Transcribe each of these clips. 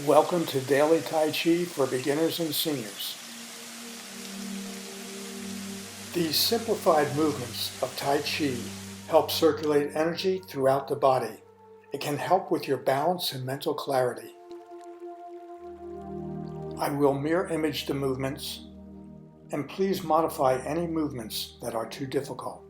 Welcome to Daily Tai Chi for beginners and seniors. These simplified movements of Tai Chi help circulate energy throughout the body. It can help with your balance and mental clarity. I will mirror image the movements, and please modify any movements that are too difficult.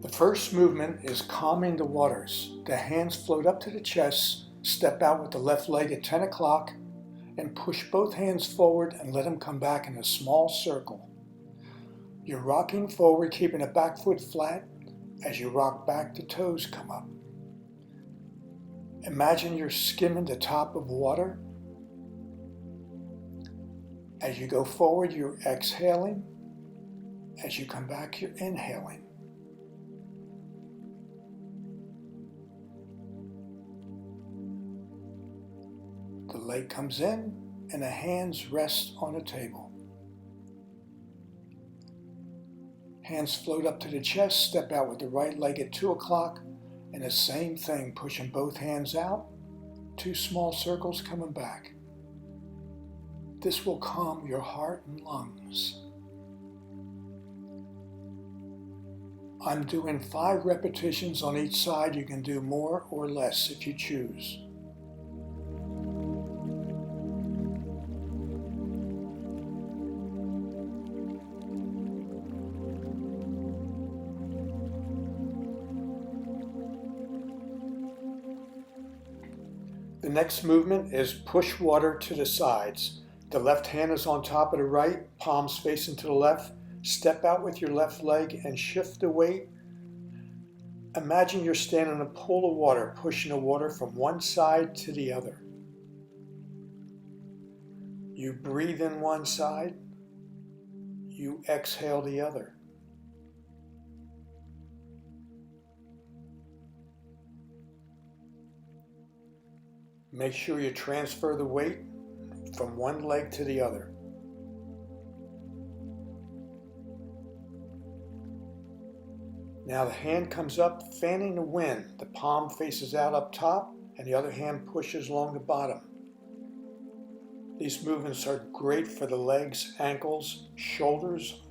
The first movement is calming the waters. The hands float up to the chest, step out with the left leg at 10 o'clock, and push both hands forward and let them come back in a small circle. You're rocking forward, keeping the back foot flat. As you rock back, the toes come up. Imagine you're skimming the top of water. As you go forward, you're exhaling. As you come back, you're inhaling. The leg comes in and the hands rest on a table. Hands float up to the chest, step out with the right leg at 2 o'clock, and the same thing, pushing both hands out, 2 small circles coming back. This will calm your heart and lungs. I'm doing 5 repetitions on each side. You can do more or less if you choose. The next movement is push water to the sides. The left hand is on top of the right, palms facing to the left. Step out with your left leg and shift the weight. Imagine you're standing in a pool of water, pushing the water from one side to the other. You breathe in one side, you exhale the other. Make sure you transfer the weight from one leg to the other. Now the hand comes up, fanning the wind. The palm faces out up top, and the other hand pushes along the bottom. These movements are great for the legs, ankles, shoulders.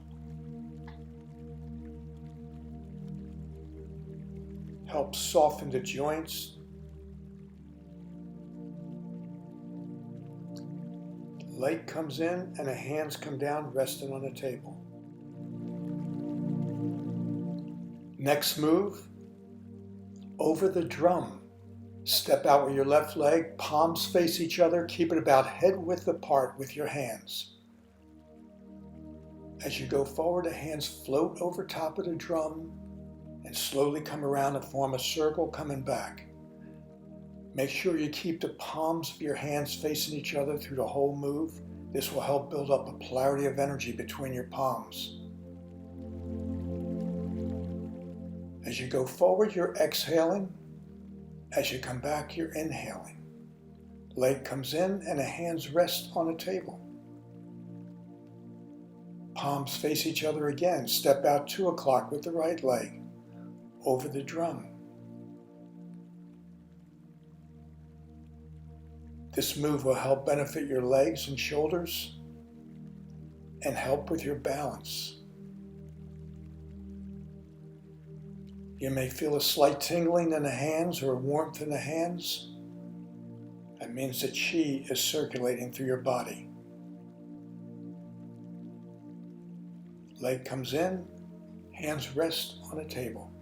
Help soften the joints. Leg comes in and the hands come down, resting on the table. Next move, over the drum. Step out with your left leg, palms face each other, keep it about head width apart with your hands. As you go forward, the hands float over top of the drum and slowly come around and form a circle coming back. Make sure you keep the palms of your hands facing each other through the whole move. This will help build up a polarity of energy between your palms. As you go forward, you're exhaling. As you come back, you're inhaling. Leg comes in and the hands rest on a table. Palms face each other again. Step out 2 o'clock with the right leg over the drum. This move will help benefit your legs and shoulders and help with your balance. You may feel a slight tingling in the hands or warmth in the hands. That means that Qi is circulating through your body. Leg comes in, hands rest on a table.